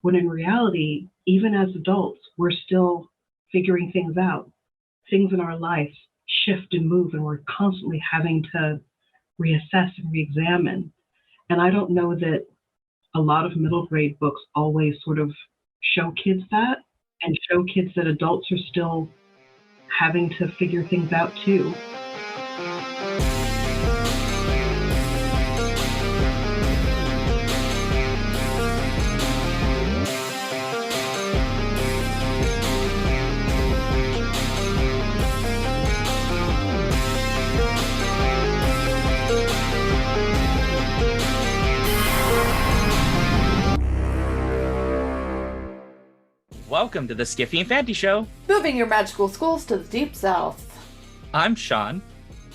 when in reality, even as adults, we're still figuring things out. Things in our life shift and move, and we're constantly having to reassess and reexamine. And I don't know that a lot of middle grade books always sort of show kids that and show kids that adults are still having to figure things out too. Welcome to the Skiffy and Fanty Show. Moving your magical schools to the deep south. I'm Sean.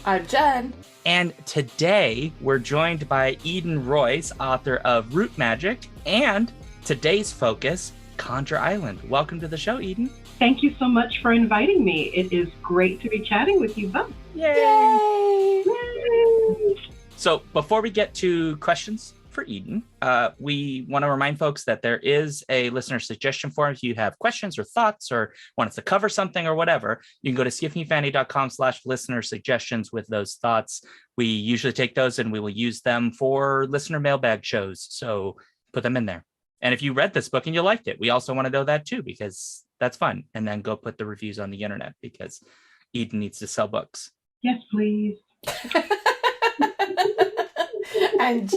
I'm Jen. And today we're joined by Eden Royce, author of Root Magic, and today's focus, Conjure Island. Welcome to the show, Eden. Thank you so much for inviting me. It is great to be chatting with you both. Yay! Yay! So before we get to questions for Eden, we want to remind folks that there is a listener suggestion form. If you have questions or thoughts or want us to cover something or whatever, you can go to skiffyfanty.com/listener suggestions with those thoughts. We usually take those and we will use them for listener mailbag shows. So put them in there. And if you read this book and you liked it, we also want to know that too, because that's fun. And then go put the reviews on the internet because Eden needs to sell books. Yes, please. And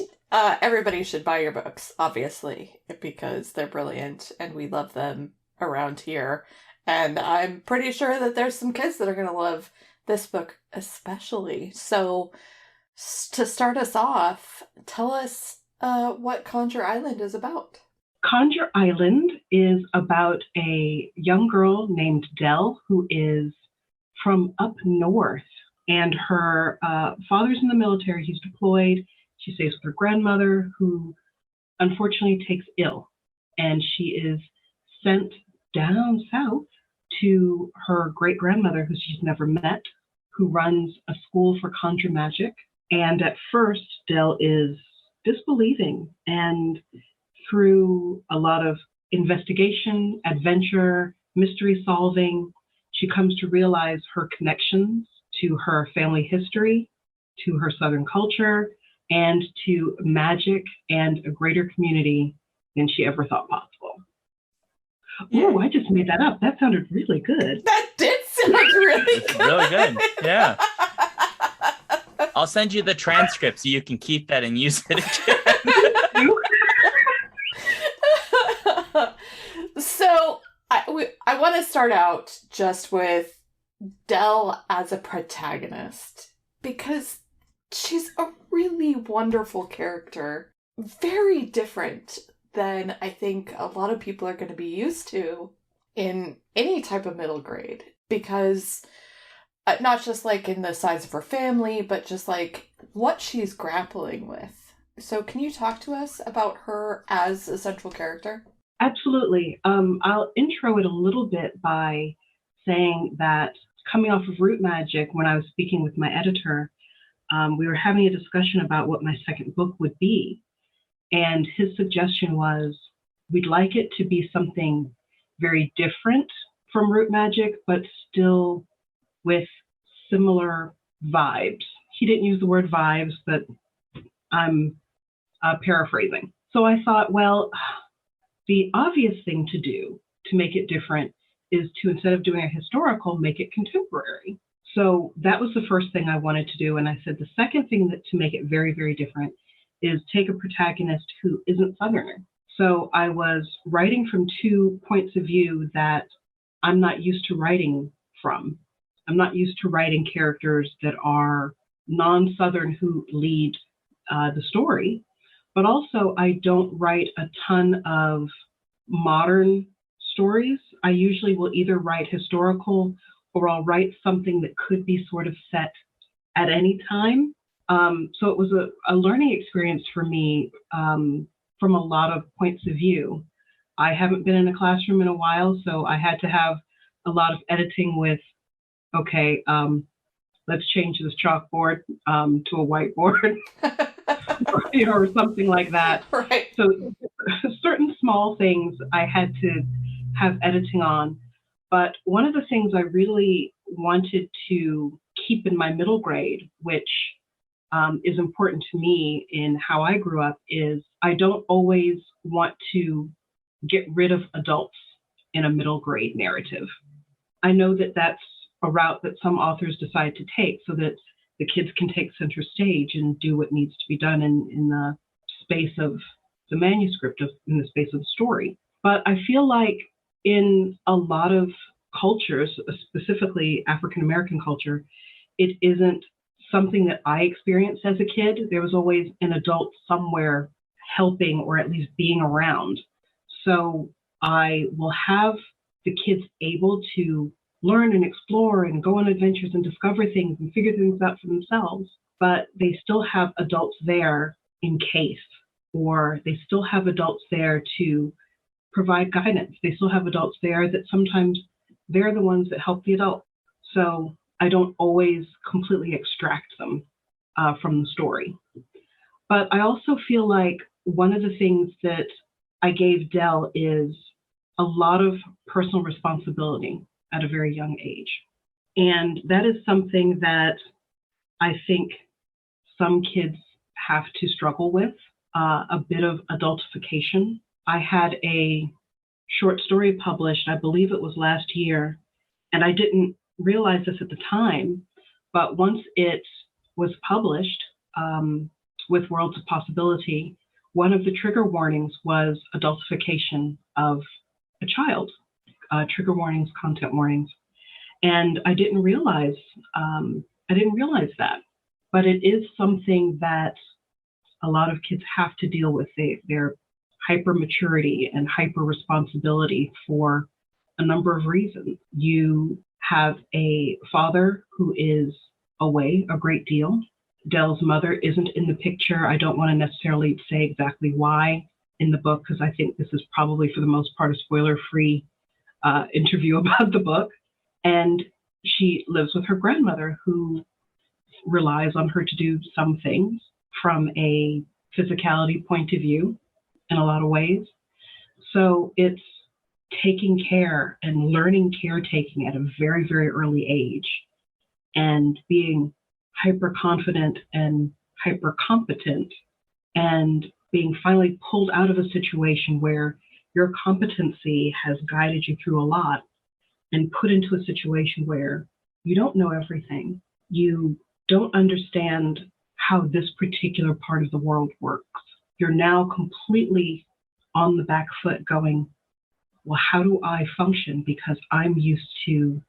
everybody should buy your books, obviously, because they're brilliant and we love them around here. And I'm pretty sure that there's some kids that are going to love this book especially. So to start us off, tell us what Conjure Island is about. Conjure Island is about a young girl named Dell who is from up north. And her father's in the military. He's deployed. She stays with her grandmother, who unfortunately takes ill. And she is sent down south to her great-grandmother, who she's never met, who runs a school for conjure magic. And at first, Dell is disbelieving. And through a lot of investigation, adventure, mystery solving, she comes to realize her connections to her family history, to her Southern culture, and to magic and a greater community than she ever thought possible. Yeah. Oh, I just made that up. That sounded really good. That did sound really good. Really good. Yeah. I'll send you the transcript so you can keep that and use it again. So I want to start out just with Dell as a protagonist, because she's a really wonderful character. Very different than I think a lot of people are going to be used to in any type of middle grade, because not just like in the size of her family, but just like what she's grappling with. So can you talk to us about her as a central character? Absolutely. I'll intro it a little bit by saying that coming off of Root Magic, when I was speaking with my editor, we were having a discussion about what my second book would be. And his suggestion was, we'd like it to be something very different from Root Magic, but still with similar vibes. He didn't use the word vibes, but I'm paraphrasing. So I thought, well, the obvious thing to do to make it different is to, instead of doing a historical, make it contemporary. So that was the first thing I wanted to do. And I said the second thing that to make it very, very different is take a protagonist who isn't Southerner. So I was writing from two points of view that I'm not used to writing from. I'm not used to writing characters that are non-Southern who lead the story. But also, I don't write a ton of modern stories. I usually will either write historical or I'll write something that could be sort of set at any time. So it was a learning experience for me from a lot of points of view. I haven't been in a classroom in a while, so I had to have a lot of editing with, okay, let's change this chalkboard to a whiteboard. or something like that. Right. So certain small things I had to have editing on. But one of the things I really wanted to keep in my middle grade, which is important to me in how I grew up, is I don't always want to get rid of adults in a middle grade narrative. I know that that's a route that some authors decide to take so that the kids can take center stage and do what needs to be done in the space of the manuscript, in the space of the story. But I feel like in a lot of cultures, specifically African American culture, it isn't something that I experienced as a kid. There was always an adult somewhere helping or at least being around. So I will have the kids able to learn and explore and go on adventures and discover things and figure things out for themselves, but they still have adults there in case, or they still have adults there to provide guidance. They still have adults there that sometimes they're the ones that help the adult. So I don't always completely extract them from the story. But I also feel like one of the things that I gave Dell is a lot of personal responsibility at a very young age. And that is something that I think some kids have to struggle with, a bit of adultification. I had a short story published, I believe it was last year, and I didn't realize this at the time, but once it was published with Worlds of Possibility, one of the trigger warnings was adultification of a child, trigger warnings, content warnings. And I didn't realize that, but it is something that a lot of kids have to deal with. Their hyper maturity and hyper responsibility for a number of reasons. You have a father who is away a great deal. Dell's mother isn't in the picture. I don't want to necessarily say exactly why in the book, because I think this is probably for the most part a spoiler-free interview about the book. And she lives with her grandmother, who relies on her to do some things from a physicality point of view in a lot of ways. So it's taking care and learning caretaking at a very, very early age and being hyper confident and hyper competent and being finally pulled out of a situation where your competency has guided you through a lot and put into a situation where you don't know everything. You don't understand how this particular part of the world works. You're now completely on the back foot going, well, how do I function? Because I'm used to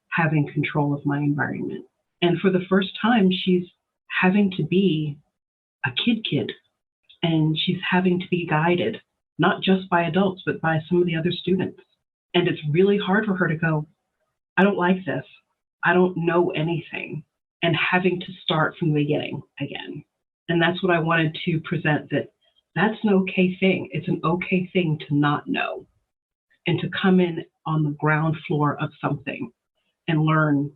having control of my environment. And for the first time, she's having to be a kid, and she's having to be guided, not just by adults, but by some of the other students. And it's really hard for her to go, I don't like this. I don't know anything. And having to start from the beginning again. And that's what I wanted to present, that that's an okay thing. It's an okay thing to not know and to come in on the ground floor of something and learn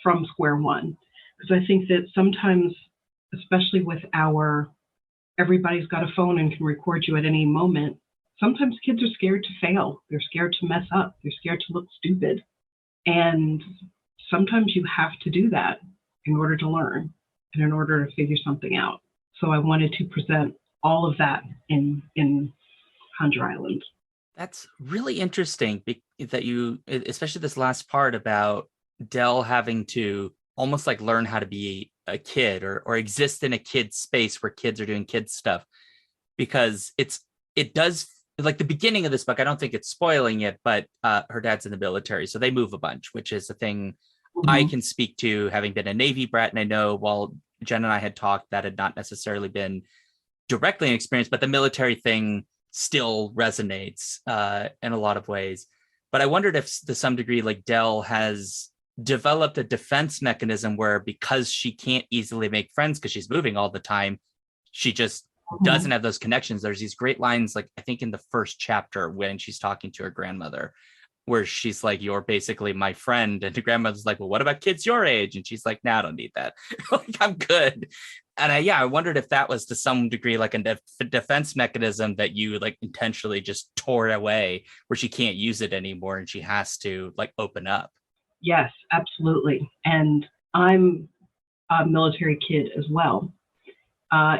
from square one. Because I think that sometimes, especially with everybody's got a phone and can record you at any moment, sometimes kids are scared to fail. They're scared to mess up. They're scared to look stupid. And sometimes you have to do that in order to learn and in order to figure something out. So I wanted to present all of that in Conjure Island. That's really interesting that you, especially this last part about Dell having to almost like learn how to be a kid or exist in a kid space where kids are doing kid stuff, because it does, like the beginning of this book, I don't think it's spoiling it, but her dad's in the military, so they move a bunch, which is a thing I can speak to, having been a Navy brat. And I know while Jen and I had talked, that had not necessarily been directly an experience, but the military thing still resonates in a lot of ways. But I wondered if to some degree, like Dell has developed a defense mechanism where, because she can't easily make friends because she's moving all the time, she just doesn't have those connections. There's these great lines, like I think in the first chapter when she's talking to her grandmother, where she's like, you're basically my friend. And the grandmother's like, well, what about kids your age? And she's like, nah, I don't need that. Like, I'm good. I wondered if that was to some degree like a defense mechanism that you like intentionally just tore away, where she can't use it anymore and she has to like open up. Yes, absolutely. And I'm a military kid as well.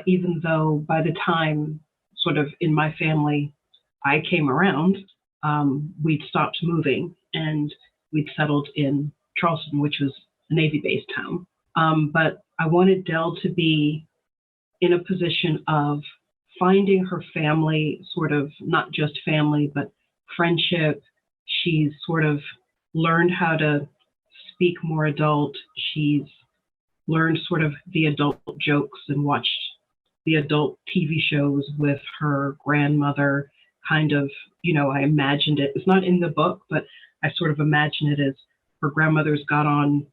Even though by the time sort of in my family I came around, we'd stopped moving and we'd settled in Charleston, which was a Navy-based town. But I wanted Dell to be in a position of finding her family, sort of not just family, but friendship. She's sort of learned how to speak more adult. She's learned sort of the adult jokes and watched the adult TV shows with her grandmother. Kind of, I imagined it. It's not in the book, but I sort of imagine it as her grandmother's got on,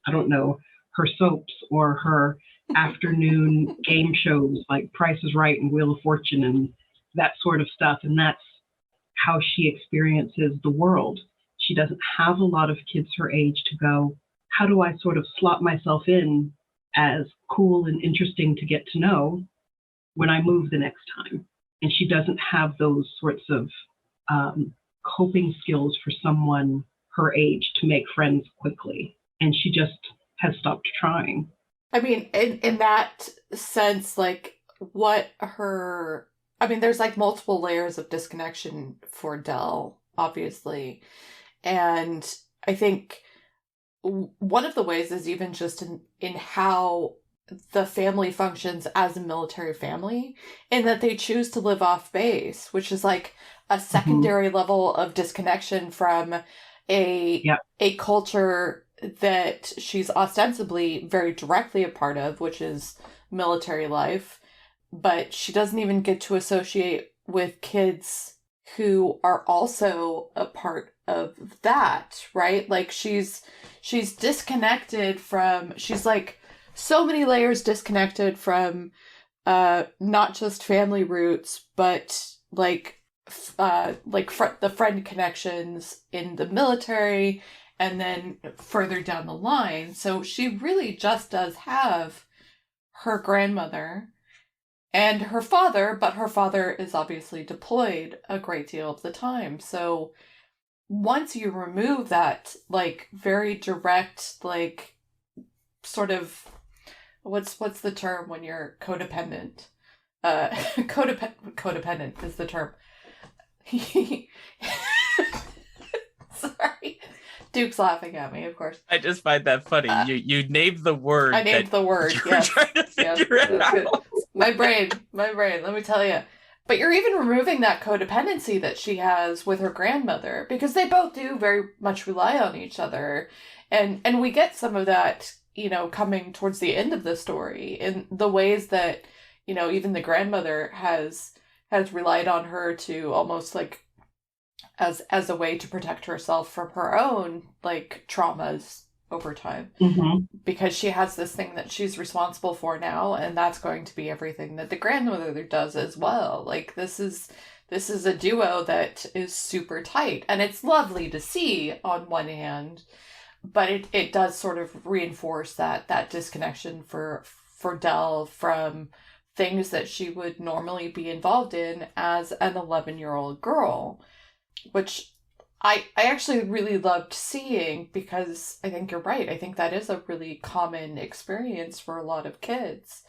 I don't know, her soaps or her afternoon game shows like Price is Right and Wheel of Fortune and that sort of stuff. And that's how she experiences the world. She doesn't have a lot of kids her age to go, how do I sort of slot myself in as cool and interesting to get to know when I move the next time? And she doesn't have those sorts of coping skills for someone her age to make friends quickly. And she just has stopped trying. I mean, in that sense, like there's like multiple layers of disconnection for Dell, obviously. And I think one of the ways is even just in how the family functions as a military family, in that they choose to live off base, which is like a secondary level of disconnection from a culture that she's ostensibly very directly a part of, which is military life, but she doesn't even get to associate with kids who are also a part of that, right? Like she's disconnected from, she's like so many layers disconnected from not just family roots, but like the friend connections in the military and then further down the line. So she really just does have her grandmother and her father, but her father is obviously deployed a great deal of the time. So once you remove that, like, very direct, like, sort of, what's the term when you're codependent? Codependent is the term. Sorry. Duke's laughing at me, of course. I just find that funny. You named the word. I named the word. You were trying to figure it out. My brain. Let me tell you. But you're even removing that codependency that she has with her grandmother, because they both do very much rely on each other, and we get some of that, coming towards the end of the story in the ways that, even the grandmother has relied on her to almost like as a way to protect herself from her own like traumas over time, because she has this thing that she's responsible for now, and that's going to be everything that the grandmother does as well. Like this is a duo that is super tight, and it's lovely to see on one hand, but it does sort of reinforce that disconnection for Dell from things that she would normally be involved in as an 11-year-old girl, which I actually really loved seeing, because I think you're right. I think that is a really common experience for a lot of kids,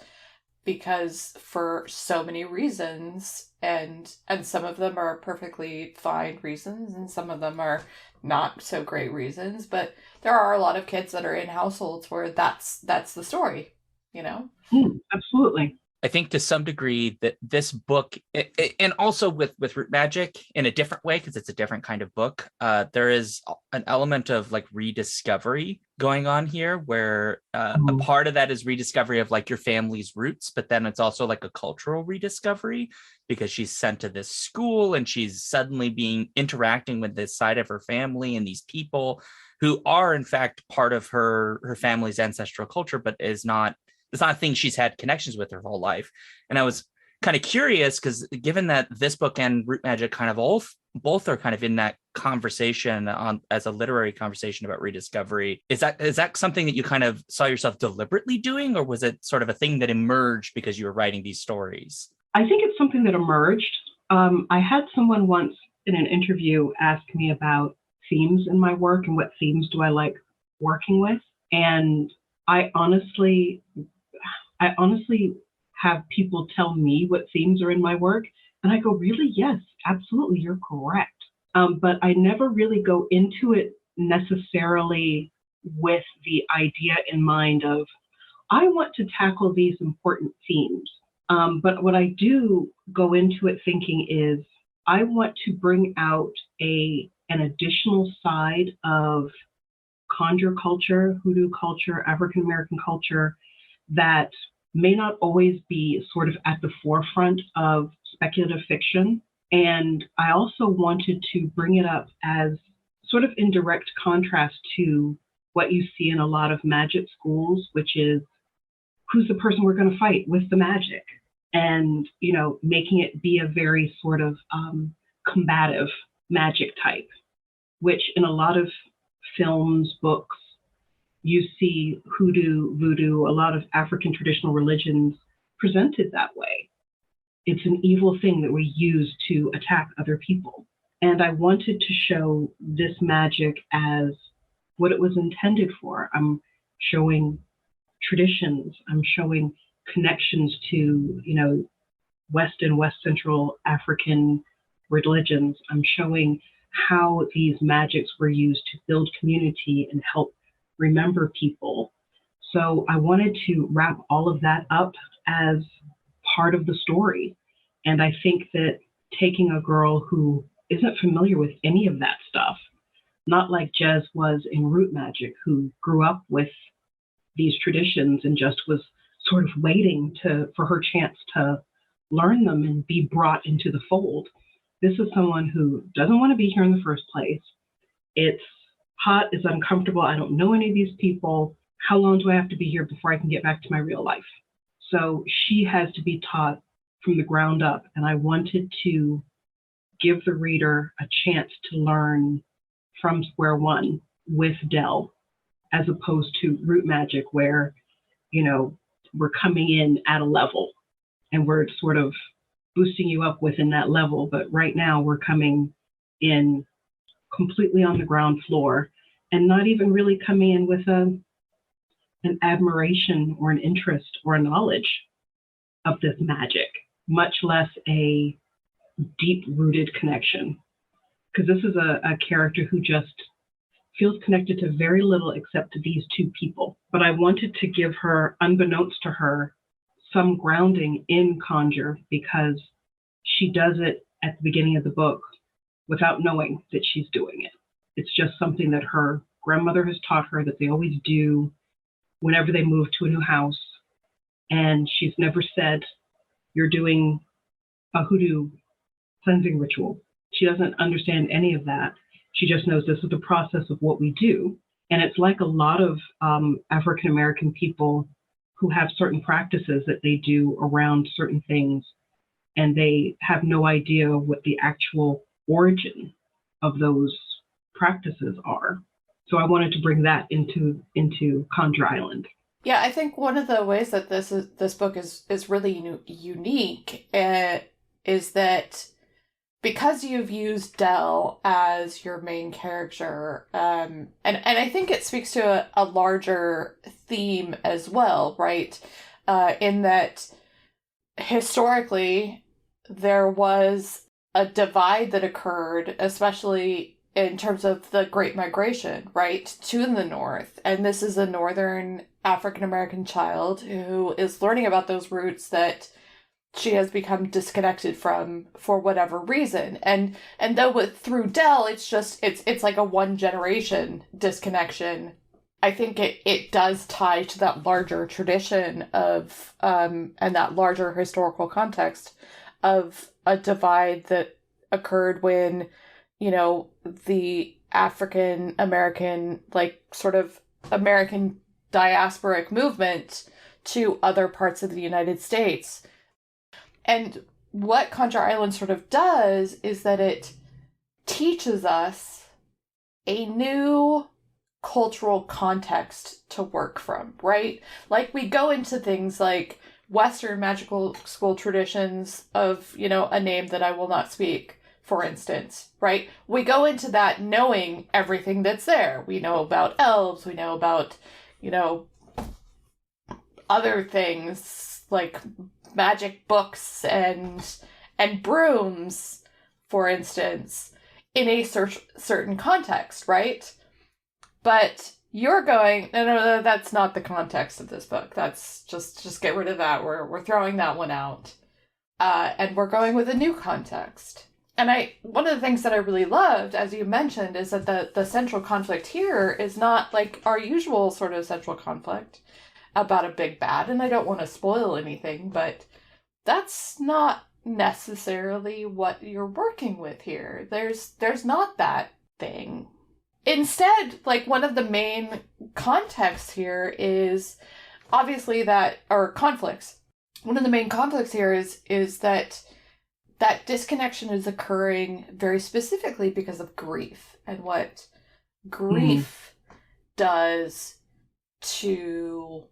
because for so many reasons, and some of them are perfectly fine reasons, and some of them are not so great reasons, but there are a lot of kids that are in households where that's the story, Absolutely. I think to some degree that this book, and also with Root Magic in a different way, because it's a different kind of book, there is an element of like rediscovery going on here, where a part of that is rediscovery of like your family's roots, but then it's also like a cultural rediscovery, because she's sent to this school and she's suddenly interacting with this side of her family and these people who are in fact part of her family's ancestral culture, but it's not a thing she's had connections with her whole life. And I was kind of curious, because given that this book and Root Magic kind of both are kind of in that conversation on as a literary conversation about rediscovery. Is that something that you kind of saw yourself deliberately doing, or was it sort of a thing that emerged because you were writing these stories? I think it's something that emerged. I had someone once in an interview ask me about themes in my work and what themes do I like working with. And I honestly have people tell me what themes are in my work. And I go, really? Yes, absolutely, you're correct. But I never really go into it necessarily with the idea in mind of, I want to tackle these important themes. But what I do go into it thinking is, I want to bring out an additional side of conjure culture, hoodoo culture, African American culture that may not always be sort of at the forefront of speculative fiction. And I also wanted to bring it up as sort of in direct contrast to what you see in a lot of magic schools, which is, who's the person we're going to fight with the magic? And, making it be a very sort of combative magic type, which in a lot of films, books, you see hoodoo, voodoo, a lot of African traditional religions presented that way. It's an evil thing that we use to attack other people. And I wanted to show this magic as what it was intended for. I'm showing traditions. I'm showing connections to, West and West Central African religions. I'm showing how these magics were used to build community and help remember people. So I wanted to wrap all of that up as part of the story. And I think that taking a girl who isn't familiar with any of that stuff, not like Jez was in Root Magic, who grew up with these traditions and just was sort of waiting for her chance to learn them and be brought into the fold. This is someone who doesn't want to be here in the first place. It's hot, it's uncomfortable, I don't know any of these people. How long do I have to be here before I can get back to my real life? So she has to be taught from the ground up. And I wanted to give the reader a chance to learn from square one with Dell, as opposed to Root Magic, where, we're coming in at a level and we're sort of boosting you up within that level. But right now we're coming in completely on the ground floor and not even really coming in with an admiration or an interest or a knowledge of this magic, much less a deep-rooted connection. Because this is a character who just feels connected to very little except to these two people. But I wanted to give her, unbeknownst to her, some grounding in Conjure, because she does it at the beginning of the book without knowing that she's doing it. It's just something that her grandmother has taught her that they always do whenever they move to a new house. And she's never said, you're doing a hoodoo cleansing ritual. She doesn't understand any of that. She just knows this is the process of what we do. And it's like a lot of African American people who have certain practices that they do around certain things, and they have no idea what the actual origin of those practices are. So I wanted to bring that into Conjure Island. Yeah, I think one of the ways that this book is really unique is that because you've used Dell as your main character, and I think it speaks to a larger theme as well, right? In that historically there was a divide that occurred, especially in terms of the Great Migration, right, to the north. And this is a northern African American child who is learning about those roots that she has become disconnected from for whatever reason. And though through Dell, it's like a one generation disconnection, I think it does tie to that larger tradition of, and that larger historical context of a divide that occurred when, the African American, like sort of American diasporic movement to other parts of the United States. And what Conjure Island sort of does is that it teaches us a new cultural context to work from, right? Like we go into things like Western magical school traditions of, a name that I will not speak, for instance, right? We go into that knowing everything that's there. We know about elves, we know about, other things like magic books and brooms, for instance, in a certain context, right? But you're going, no, that's not the context of this book. That's just get rid of that. We're throwing that one out, and we're going with a new context. And one of the things that I really loved, as you mentioned, is that the central conflict here is not like our usual sort of central conflict about a big bad. And I don't want to spoil anything, but that's not necessarily what you're working with here. There's not that thing. Instead, like one of the main contexts here is obviously conflicts. One of the main conflicts here is that disconnection is occurring very specifically because of grief and what grief does to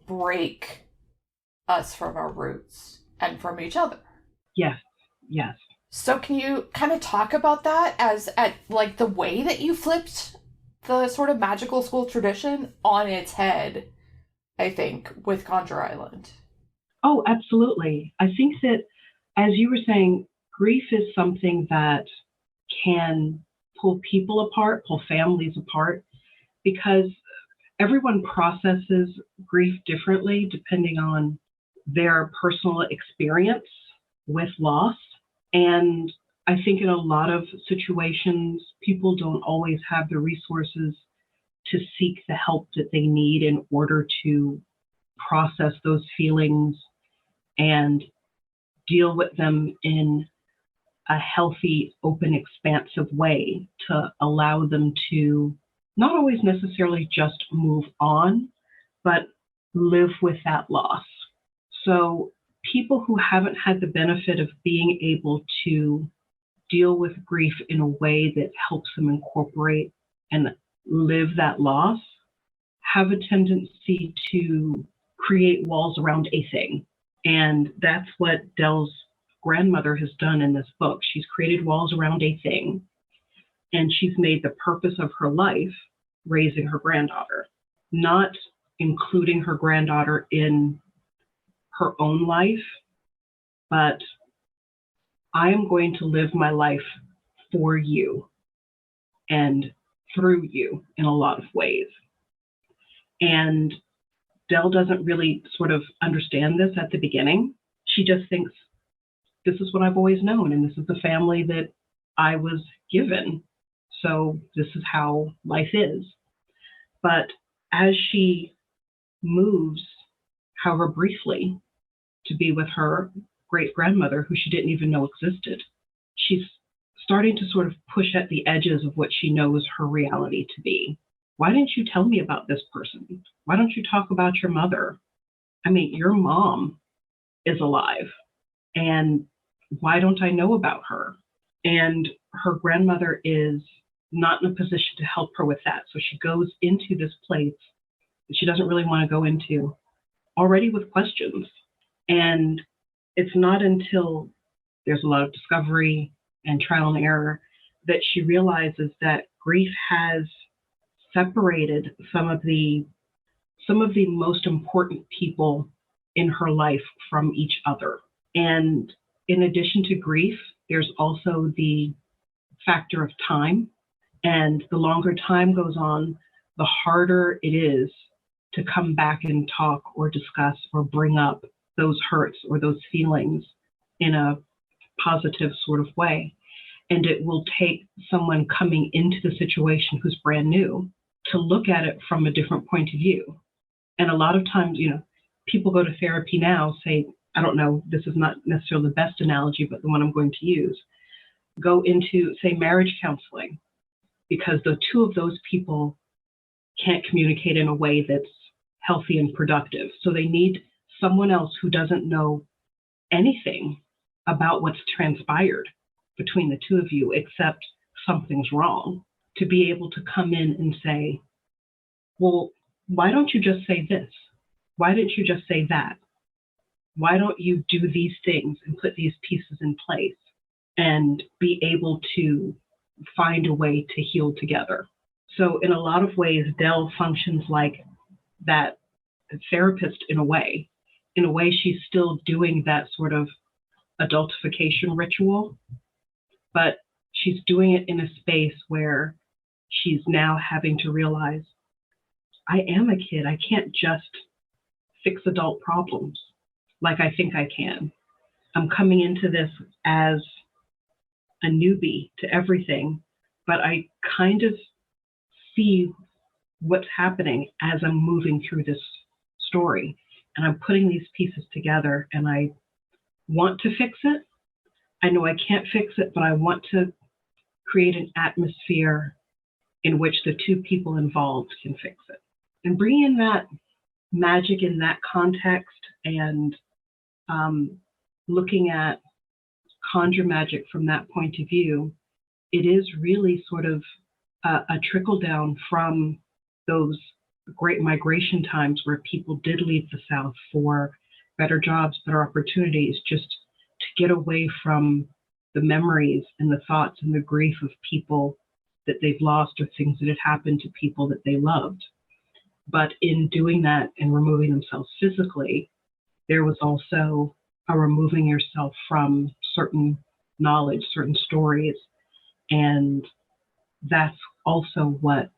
break us from our roots and from each other. Yes. So can you kind of talk about that like the way that you flipped the sort of magical school tradition on its head, I think, with Conjure Island? Oh, absolutely. I think that, as you were saying, grief is something that can pull people apart, pull families apart, because everyone processes grief differently depending on their personal experience with loss. And I think in a lot of situations, people don't always have the resources to seek the help that they need in order to process those feelings and deal with them in a healthy, open, expansive way to allow them to not always necessarily just move on, but live with that loss. So people who haven't had the benefit of being able to deal with grief in a way that helps them incorporate and live that loss have a tendency to create walls around a thing. And that's what Del's grandmother has done in this book. She's created walls around a thing, and she's made the purpose of her life raising her granddaughter, not including her granddaughter in her own life, but I am going to live my life for you and through you in a lot of ways. And Del doesn't really sort of understand this at the beginning. She just thinks, this is what I've always known, and this is the family that I was given. So this is how life is. But as she moves, however briefly, to be with her great-grandmother, who she didn't even know existed, she's starting to sort of push at the edges of what she knows her reality to be. Why didn't you tell me about this person? Why don't you talk about your mother? I mean, your mom is alive, and why don't I know about her? And her grandmother is not in a position to help her with that. So she goes into this place that she doesn't really want to go into, already with questions. And it's not until there's a lot of discovery and trial and error that she realizes that grief has separated some of the most important people in her life from each other. And in addition to grief, there's also the factor of time. And the longer time goes on, the harder it is to come back and talk or discuss or bring up those hurts or those feelings in a positive sort of way. And it will take someone coming into the situation who's brand new to look at it from a different point of view. And a lot of times, people go to therapy now, say, I don't know, this is not necessarily the best analogy, but the one I'm going to use, go into, say, marriage counseling, because the two of those people can't communicate in a way that's healthy and productive. So they need someone else who doesn't know anything about what's transpired between the two of you, except something's wrong, to be able to come in and say, well, why don't you just say this? Why didn't you just say that? Why don't you do these things and put these pieces in place and be able to find a way to heal together? So in a lot of ways, Dell functions like that therapist in a way. In a way, she's still doing that sort of adultification ritual, but she's doing it in a space where she's now having to realize, I am a kid. I can't just fix adult problems like I think I can. I'm coming into this as a newbie to everything, but I kind of see what's happening as I'm moving through this story. And I'm putting these pieces together, and I want to fix it. I know I can't fix it, but I want to create an atmosphere in which the two people involved can fix it. And bringing in that magic in that context and looking at conjure magic from that point of view, it is really sort of a trickle down from those great migration times where people did leave the South for better jobs, better opportunities, just to get away from the memories and the thoughts and the grief of people that they've lost or things that had happened to people that they loved. But in doing that and removing themselves physically, there was also a removing yourself from certain knowledge, certain stories. And that's also what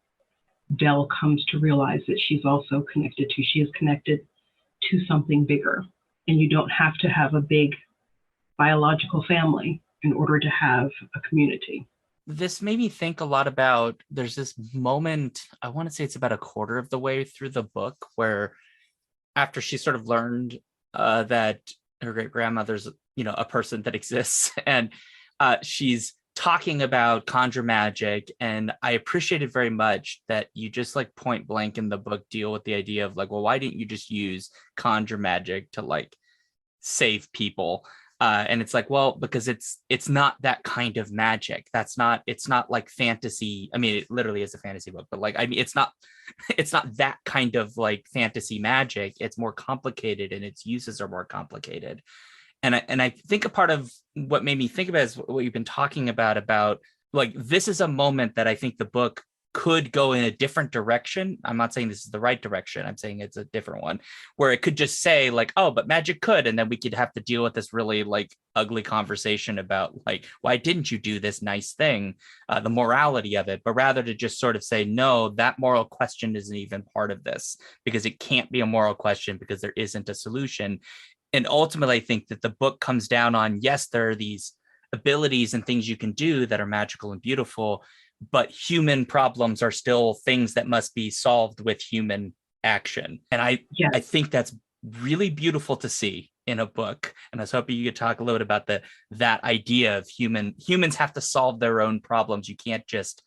Dell comes to realize that she's also connected to. She is connected to something bigger. And you don't have to have a big biological family in order to have a community. This made me think a lot about, there's this moment, I want to say it's about a quarter of the way through the book, where after she sort of learned that her great grandmother's, a person that exists, and she's talking about conjure magic. And I appreciated very much that you just like point blank in the book deal with the idea of like, well, why didn't you just use conjure magic to like save people? And it's like, well, because it's not that kind of magic. It's not like fantasy. I mean, it literally is a fantasy book, but like, I mean, it's not that kind of like fantasy magic. It's more complicated and its uses are more complicated. And I think a part of what made me think about is what you've been talking about like, this is a moment that I think the book could go in a different direction. I'm not saying this is the right direction. I'm saying it's a different one, where it could just say like, oh, but magic could. And then we could have to deal with this really like ugly conversation about like, why didn't you do this nice thing? The morality of it, but rather to just sort of say, no, that moral question isn't even part of this, because it can't be a moral question because there isn't a solution. And ultimately, I think that the book comes down on, yes, there are these abilities and things you can do that are magical and beautiful, but human problems are still things that must be solved with human action. And I think that's really beautiful to see in a book. And I was hoping you could talk a little bit about that idea of humans have to solve their own problems. You can't just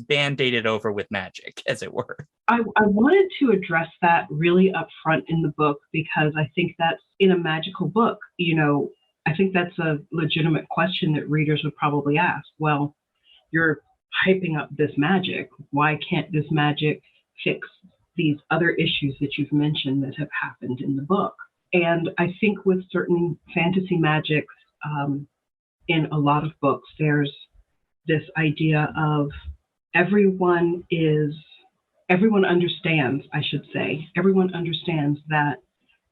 band-aid it over with magic, as it were. I wanted to address that really up front in the book, because I think that's in a magical book, I think that's a legitimate question that readers would probably ask. Well, you're hyping up this magic. Why can't this magic fix these other issues that you've mentioned that have happened in the book? And I think with certain fantasy magics, in a lot of books, there's this idea of everyone understands that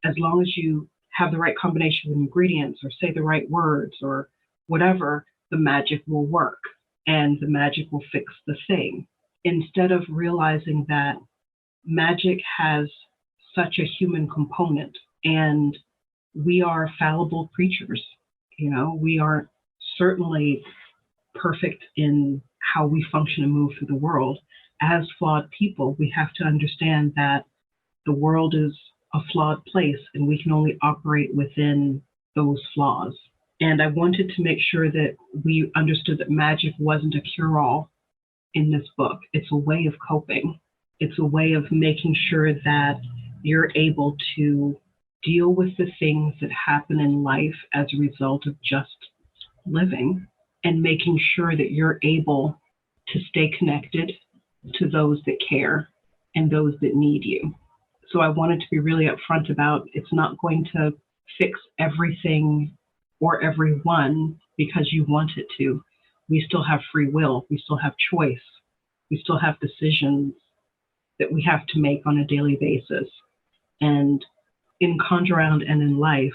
as long as you have the right combination of ingredients or say the right words or whatever, the magic will work and the magic will fix the thing. Instead of realizing that magic has such a human component and we are fallible creatures. We aren't certainly perfect in how we function and move through the world. As flawed people, we have to understand that the world is a flawed place and we can only operate within those flaws. And I wanted to make sure that we understood that magic wasn't a cure-all in this book. It's a way of coping. It's a way of making sure that you're able to deal with the things that happen in life as a result of just living and making sure that you're able to stay connected to those that care and those that need you. So I wanted to be really upfront about it's not going to fix everything or everyone because you want it to. We still have free will. We still have choice. We still have decisions that we have to make on a daily basis. And in Conjure and in life,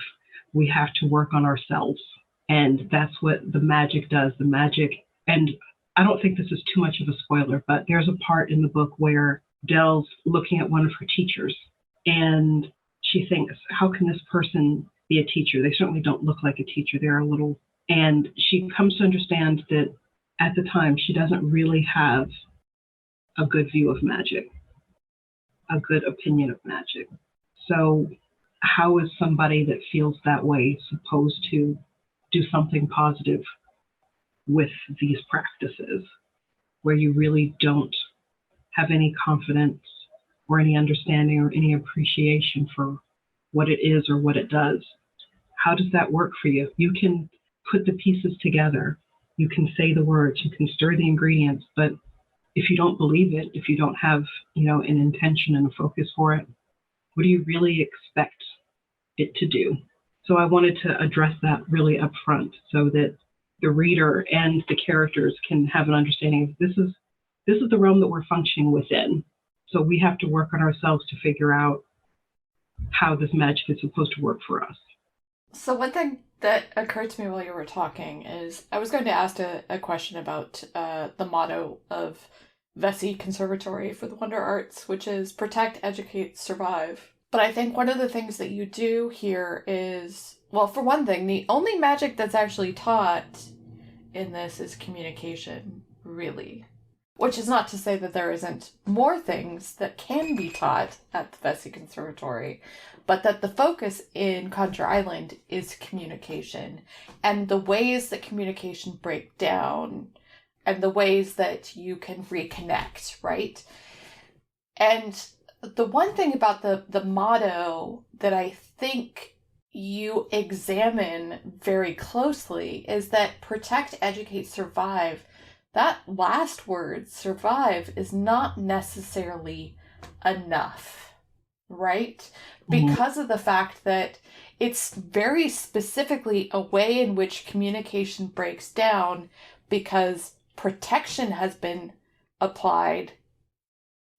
we have to work on ourselves. And that's what the magic does. The magic, and I don't think this is too much of a spoiler, but there's a part in the book where Delle's looking at one of her teachers, and she thinks, how can this person be a teacher? They certainly don't look like a teacher. They're a little, and she comes to understand that at the time, she doesn't really have a good view of magic, a good opinion of magic. So how is somebody that feels that way supposed to do something positive with these practices where you really don't have any confidence or any understanding or any appreciation for what it is or what it does? How does that work for you? You can put the pieces together. You can say the words, you can stir the ingredients, but if you don't believe it, if you don't have, an intention and a focus for it, what do you really expect it to do? So I wanted to address that really up front so that the reader and the characters can have an understanding of this is the realm that we're functioning within. So we have to work on ourselves to figure out how this magic is supposed to work for us. So one thing that occurred to me while you were talking is I was going to ask a question about the motto of Vesey Conservatory for the Wonder Arts, which is protect, educate, survive. But I think one of the things that you do here is, well, for one thing, the only magic that's actually taught in this is communication, really. Which is not to say that there isn't more things that can be taught at the Vesey Conservatory, but that the focus in Conjure Island is communication and the ways that communication break down and the ways that you can reconnect, right? And the one thing about the motto that I think you examine very closely is that protect, educate, survive. That last word, survive, is not necessarily enough, right? Because of the fact that it's very specifically a way in which communication breaks down because protection has been applied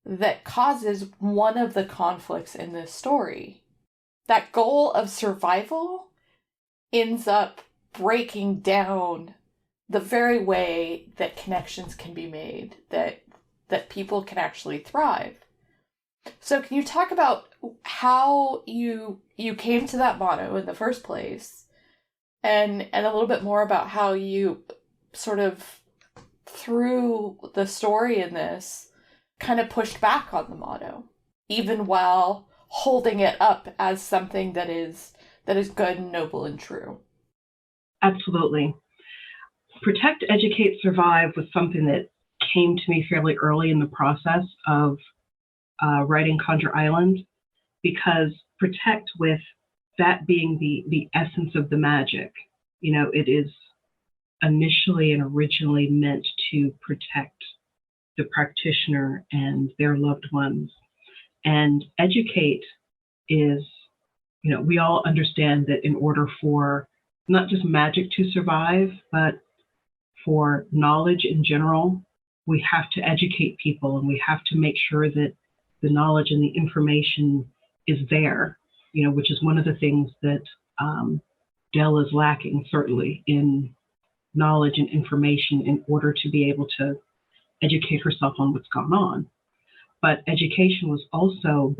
that causes one of the conflicts in this story. That goal of survival ends up breaking down the very way that connections can be made, that people can actually thrive. So can you talk about how you came to that motto in the first place, and a little bit more about how you sort of, through the story in this, kind of pushed back on the motto, even while holding it up as something that is good and noble and true? Absolutely. Protect, educate, survive was something that came to me fairly early in the process of writing Conjure Island, because protect, with that being the essence of the magic, it is initially and originally meant to protect the practitioner and their loved ones. And educate is, we all understand that in order for not just magic to survive, but for knowledge in general, we have to educate people and we have to make sure that the knowledge and the information is there, which is one of the things that Delle is lacking, certainly, in knowledge and information in order to be able to educate herself on what's gone on. But education was also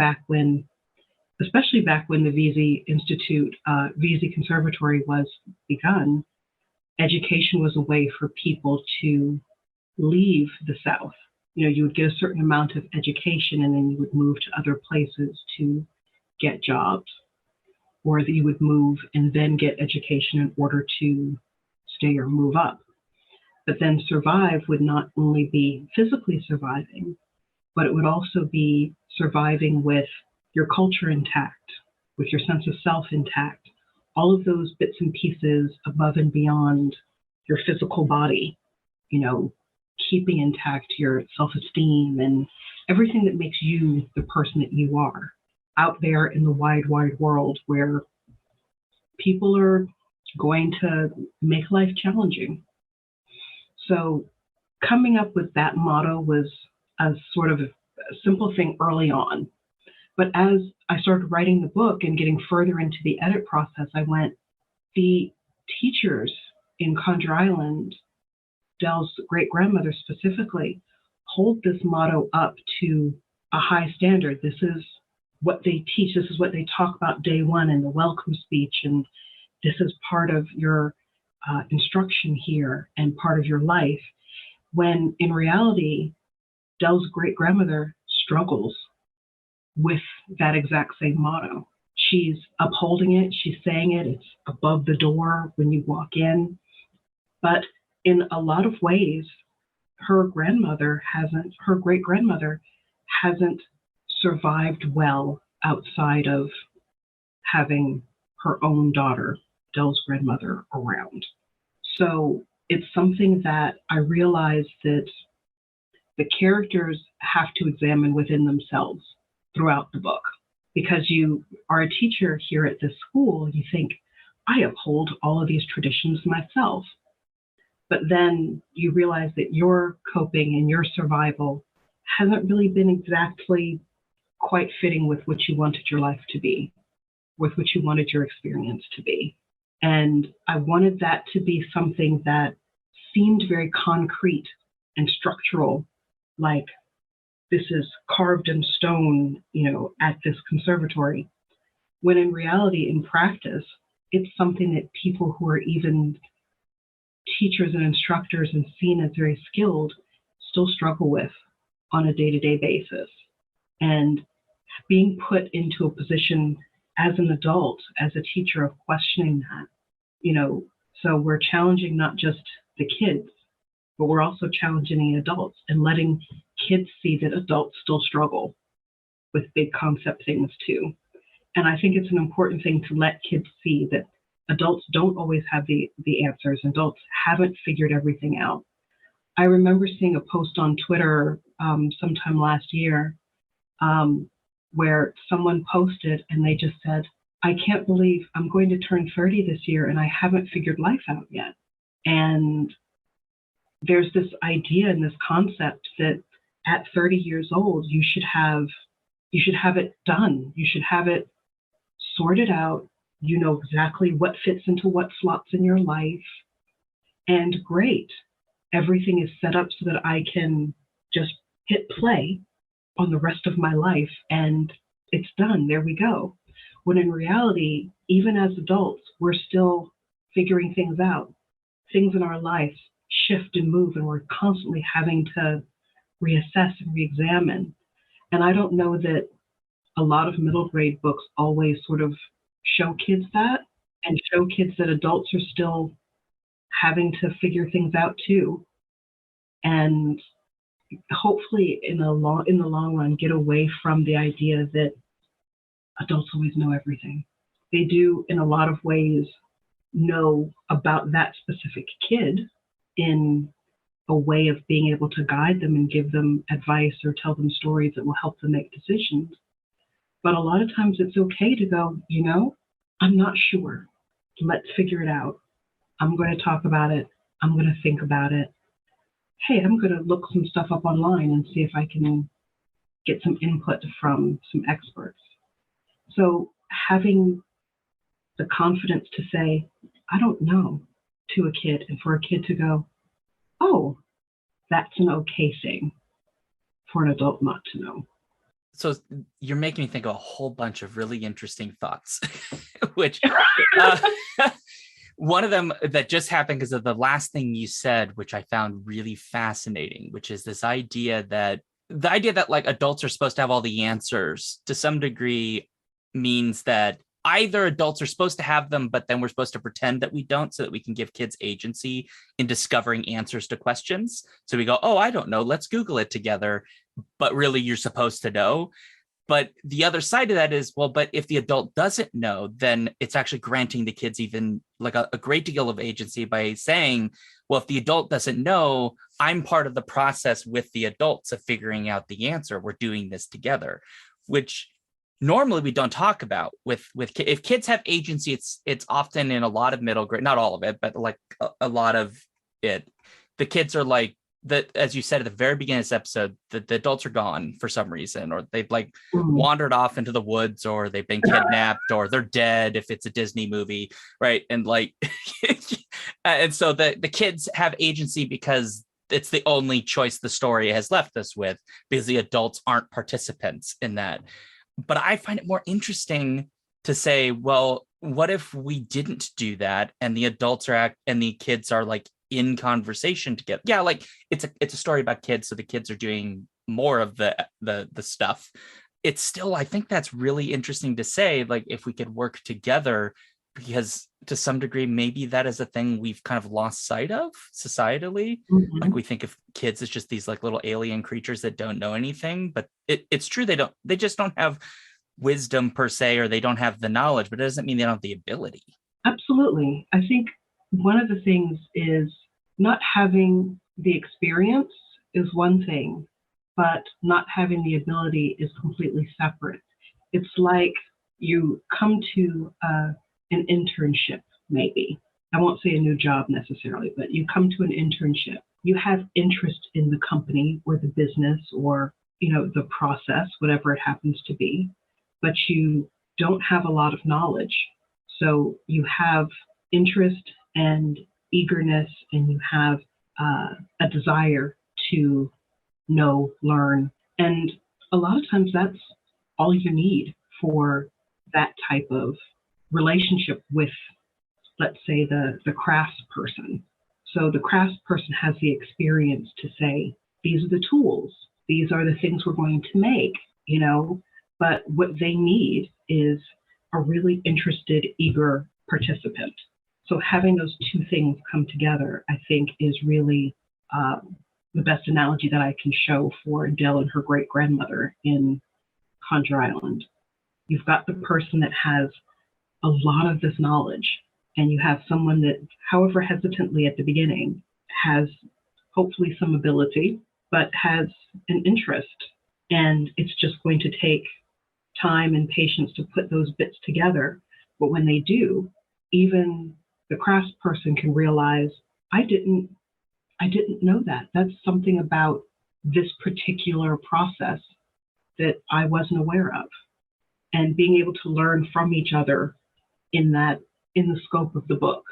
especially back when the Vesey Institute, Vesey Conservatory was begun, education was a way for people to leave the South. You would get a certain amount of education and then you would move to other places to get jobs, or that you would move and then get education in order to stay or move up. But then survive would not only be physically surviving, but it would also be surviving with your culture intact, with your sense of self intact, all of those bits and pieces above and beyond your physical body, you know, keeping intact your self-esteem and everything that makes you the person that you are out there in the wide, wide world where people are going to make life challenging. So coming up with that motto was a sort of a simple thing early on. But as I started writing the book and getting further into the edit process, I went, the teachers in Conjure Island, Dell's great-grandmother specifically, hold this motto up to a high standard. This is what they teach. This is what they talk about day one in the welcome speech. And this is part of your instruction here and part of your life. When in reality, Dell's great-grandmother struggles with that exact same motto. She's upholding it. She's saying it. It's above the door when you walk in. But in a lot of ways, her great-grandmother hasn't survived well outside of having her own daughter, Dell's grandmother, around. So it's something that I realized that the characters have to examine within themselves throughout the book. Because you are a teacher here at this school, you think, I uphold all of these traditions myself. But then you realize that your coping and your survival hasn't really been exactly quite fitting with what you wanted your life to be, with what you wanted your experience to be. And I wanted that to be something that seemed very concrete and structural, like this is carved in stone, you know, at this conservatory, when in reality, in practice, it's something that people who are even teachers and instructors and seen as very skilled still struggle with on a day-to-day basis. And being put into a position as an adult, as a teacher, of questioning that, you know, so we're challenging not just the kids, but we're also challenging the adults and letting kids see that adults still struggle with big concept things too. And I think it's an important thing to let kids see that adults don't always have the answers. Adults haven't figured everything out. I remember seeing a post on Twitter sometime last year where someone posted and they just said, I can't believe I'm going to turn 30 this year and I haven't figured life out yet. And there's this idea and this concept that at 30 years old, you should have it done. You should have it sorted out. You know exactly what fits into what slots in your life. And great, everything is set up so that I can just hit play on the rest of my life and it's done. There we go. When in reality, even as adults, we're still figuring things out. Things in our life shift and move, and we're constantly having to reassess and reexamine. And I don't know that a lot of middle grade books always sort of show kids that, and show kids that adults are still having to figure things out too. And hopefully in the long run, get away from the idea that adults always know everything. They do, in a lot of ways, know about that specific kid in a way of being able to guide them and give them advice or tell them stories that will help them make decisions. But a lot of times it's okay to go, you know, I'm not sure. Let's figure it out. I'm going to talk about it. I'm going to think about it. Hey, I'm going to look some stuff up online and see if I can get some input from some experts. So having the confidence to say, I don't know, to a kid, and for a kid to go, oh, that's an okay thing for an adult not to know. So you're making me think of a whole bunch of really interesting thoughts, which one of them that just happened because of the last thing you said, which I found really fascinating, which is this idea that like adults are supposed to have all the answers to some degree means that either adults are supposed to have them, but then we're supposed to pretend that we don't so that we can give kids agency in discovering answers to questions. So we go, oh, I don't know, let's Google it together. But really, you're supposed to know. But the other side of that is, well, but if the adult doesn't know, then it's actually granting the kids even like a great deal of agency by saying, well, if the adult doesn't know, I'm part of the process with the adults of figuring out the answer. We're doing this together, which normally we don't talk about with if kids have agency. It's often in a lot of middle grade, not all of it, but like a lot of it. The kids are like, that, as you said at the very beginning of this episode, the adults are gone for some reason, or they've like wandered off into the woods, or they've been kidnapped, or they're dead if it's a Disney movie, right? And like, and so the kids have agency because it's the only choice the story has left us with, because the adults aren't participants in that. But I find it more interesting to say, well, what if we didn't do that, and the adults and the kids are like in conversation together? Yeah, like it's a story about kids, so the kids are doing more of the stuff. It's still, I think that's really interesting to say, like, if we could work together, because to some degree maybe that is a thing we've kind of lost sight of societally. Like, we think of kids as just these like little alien creatures that don't know anything, but it's true, they just don't have wisdom per se, or they don't have the knowledge, but it doesn't mean they don't have the ability. Absolutely. I think one of the things is not having the experience is one thing, but not having the ability is completely separate. It's like you come to an internship, maybe. I won't say a new job necessarily, but you come to an internship. You have interest in the company or the business or, the process, whatever it happens to be, but you don't have a lot of knowledge. So you have interest and eagerness, and you have a desire to know, learn. And a lot of times that's all you need for that type of relationship with, let's say, the crafts person. So the crafts person has the experience to say, these are the tools, these are the things we're going to make, but what they need is a really interested, eager participant. So having those two things come together, I think, is really the best analogy that I can show for Dell and her great-grandmother in Conjure Island. You've got the person that has a lot of this knowledge, and you have someone that, however hesitantly at the beginning, has hopefully some ability, but has an interest. And it's just going to take time and patience to put those bits together. But when they do, even the crafts person can realize, I didn't know that. That's something about this particular process that I wasn't aware of. And being able to learn from each other in the scope of the book.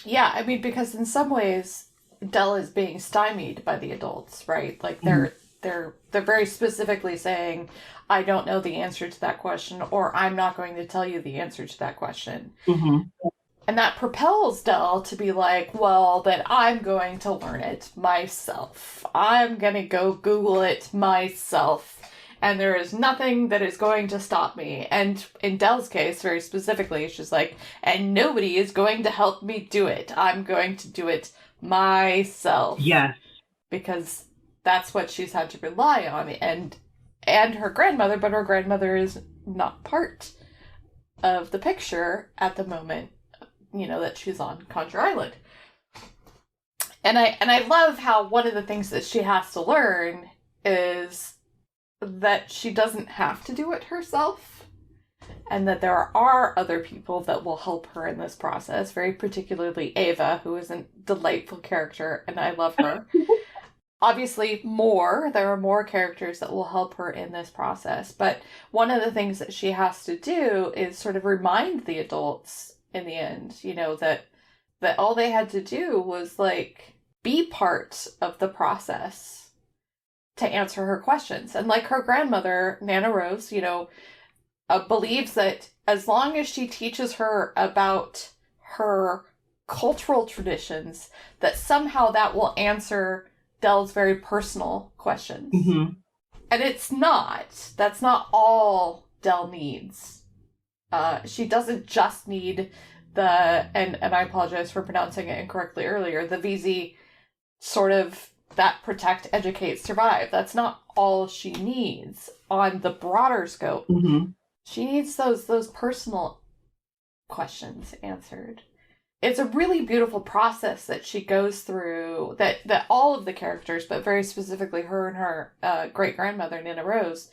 Yeah, I mean, because in some ways, Dell is being stymied by the adults, right? Like they're very specifically saying, I don't know the answer to that question, or I'm not going to tell you the answer to that question. And that propels Dell to be like, well, then I'm going to learn it myself. I'm going to go Google it myself. And there is nothing that is going to stop me. And in Dell's case, very specifically, she's like, and nobody is going to help me do it. I'm going to do it myself. Yes. Because that's what she's had to rely on. And her grandmother, but her grandmother is not part of the picture at the moment, that she's on Conjure Island. And I love how one of the things that she has to learn is that she doesn't have to do it herself, and that there are other people that will help her in this process, very particularly Ava, who is a delightful character, and I love her. Obviously, there are more characters that will help her in this process, but one of the things that she has to do is sort of remind the adults in the end, that all they had to do was, like, be part of the process to answer her questions. And like her grandmother, Nana Rose, believes that as long as she teaches her about her cultural traditions, that somehow that will answer Dell's very personal questions. And it's not. That's not all Dell needs. She doesn't just need and I apologize for pronouncing it incorrectly earlier, the VZ sort of that protect, educate, survive. That's not all she needs on the broader scope. Mm-hmm. She needs those personal questions answered. It's a really beautiful process that she goes through, that all of the characters, but very specifically her and her great-grandmother, Nina Rose,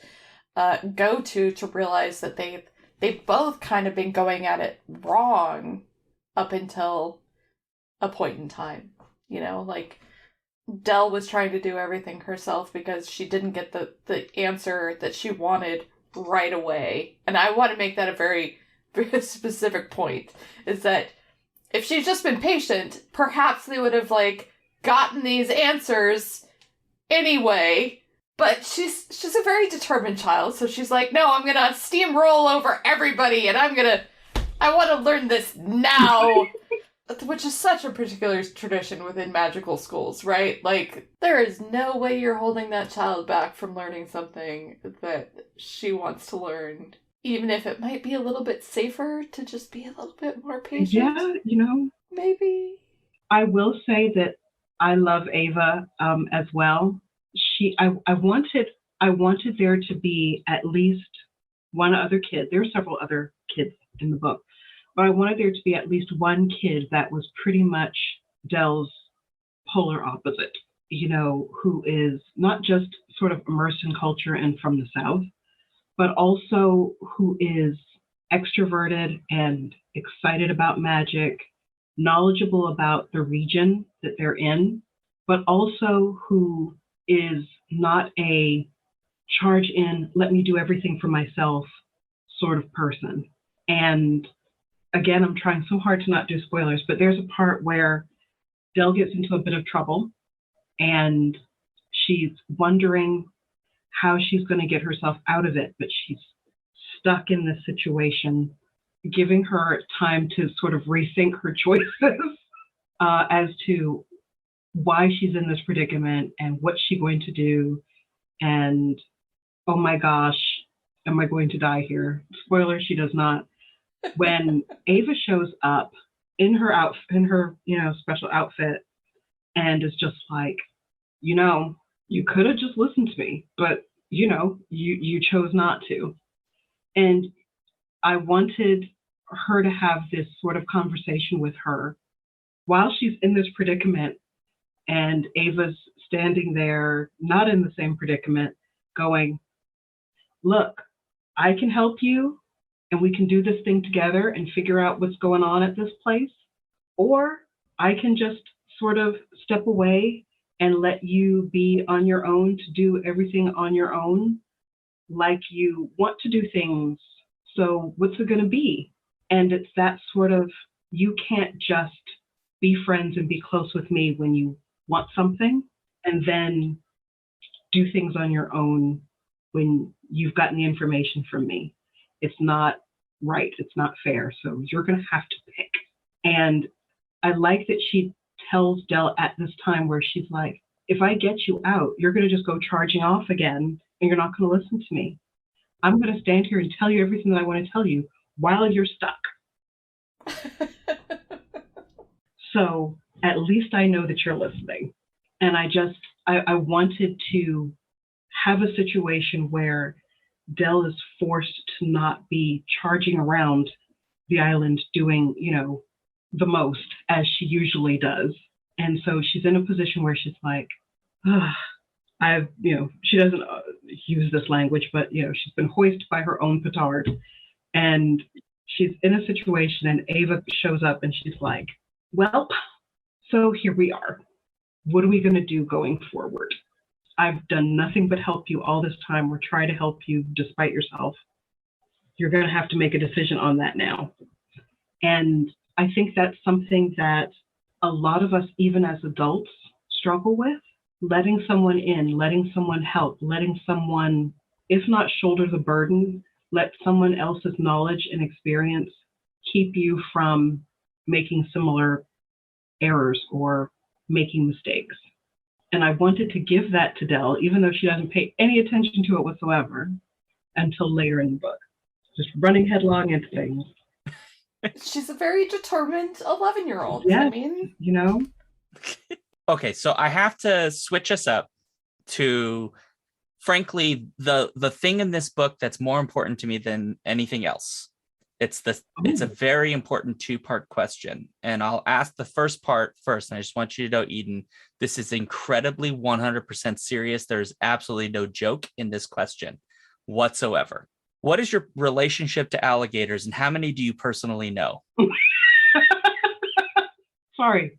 go to realize that they've both kind of been going at it wrong up until a point in time. You know, like, Dell was trying to do everything herself because she didn't get the answer that she wanted right away. And I want to make that a very, very specific point, is that if she'd just been patient, perhaps they would have, like, gotten these answers anyway. But she's a very determined child, so she's like, no, I'm gonna steamroll over everybody, and I want to learn this now. Which is such a particular tradition within magical schools, right? Like, there is no way you're holding that child back from learning something that she wants to learn, even if it might be a little bit safer to just be a little bit more patient. Yeah, you know. Maybe. I will say that I love Ava as well. I wanted there to be at least one other kid. There are several other kids in the book, but I wanted there to be at least one kid that was pretty much Dell's polar opposite, you know, who is not just sort of immersed in culture and from the South, but also who is extroverted and excited about magic, knowledgeable about the region that they're in, but also who is not a charge in, let me do everything for myself sort of person. And again, I'm trying so hard to not do spoilers, but there's a part where Dell gets into a bit of trouble and she's wondering how she's going to get herself out of it, but she's stuck in this situation, giving her time to sort of rethink her choices as to why she's in this predicament and what's she going to do. And oh my gosh, am I going to die here? Spoiler, she does not. When Ava shows up in her special outfit and is just like, you know, you could have just listened to me, but you know, you chose not to. And I wanted her to have this sort of conversation with her while she's in this predicament, and Ava's standing there, not in the same predicament, going, look, I can help you and we can do this thing together and figure out what's going on at this place. Or I can just sort of step away and let you be on your own to do everything on your own, like you want to do things. So what's it going to be? And it's that sort of, you can't just be friends and be close with me when you want something and then do things on your own when you've gotten the information from me. It's not right. It's not fair. So you're going to have to pick. And I like that she tells Dell at this time where she's like, if I get you out, you're going to just go charging off again and you're not going to listen to me. I'm going to stand here and tell you everything that I want to tell you while you're stuck. So at least I know that you're listening. And I wanted to have a situation where Dell is forced to not be charging around the island doing, you know, the most as she usually does. And so she's in a position where she's like, she doesn't use this language, but, you know, she's been hoisted by her own petard. And she's in a situation and Ava shows up and she's like, well, so here we are. What are we going to do going forward? I've done nothing but help you all this time or try to help you despite yourself. You're going to have to make a decision on that now. And I think that's something that a lot of us, even as adults, struggle with. Letting someone in, letting someone help, letting someone, if not shoulder the burden, let someone else's knowledge and experience keep you from making similar errors or making mistakes. And I wanted to give that to Dell, even though she doesn't pay any attention to it whatsoever until later in the book. Just running headlong into things. She's a very determined 11-year-old. Yeah, I mean, you know. Okay, so I have to switch us up to, frankly, the thing in this book that's more important to me than anything else. It's a very important two-part question, and I'll ask the first part first. And I just want you to know, Eden, this is incredibly 100% serious. There's absolutely no joke in this question whatsoever. What is your relationship to alligators, and how many do you personally know? Sorry,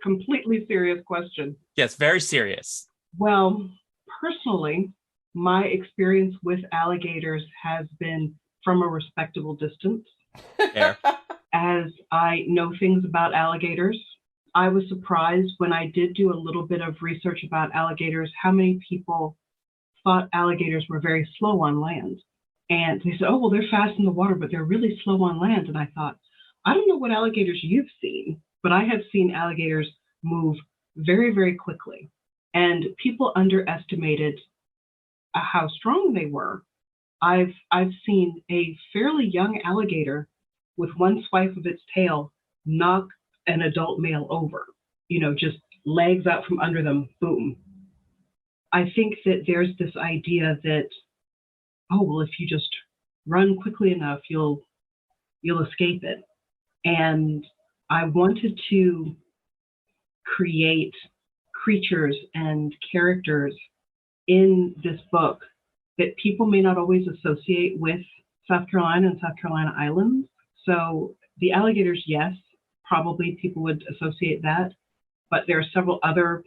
completely serious question. Yes, very serious. Well, personally, my experience with alligators has been from a respectable distance. Fair. As I know things about alligators, I was surprised when I did do a little bit of research about alligators, how many people thought alligators were very slow on land. And they said, oh, well, they're fast in the water, but they're really slow on land. And I thought, I don't know what alligators you've seen, but I have seen alligators move very, very quickly. And people underestimated how strong they were. I've seen a fairly young alligator with one swipe of its tail knock an adult male over, just legs out from under them, boom. I think that there's this idea that, oh, well, if you just run quickly enough, you'll escape it. And I wanted to create creatures and characters in this book that people may not always associate with South Carolina and South Carolina islands. So the alligators, yes, probably people would associate that, but there are several other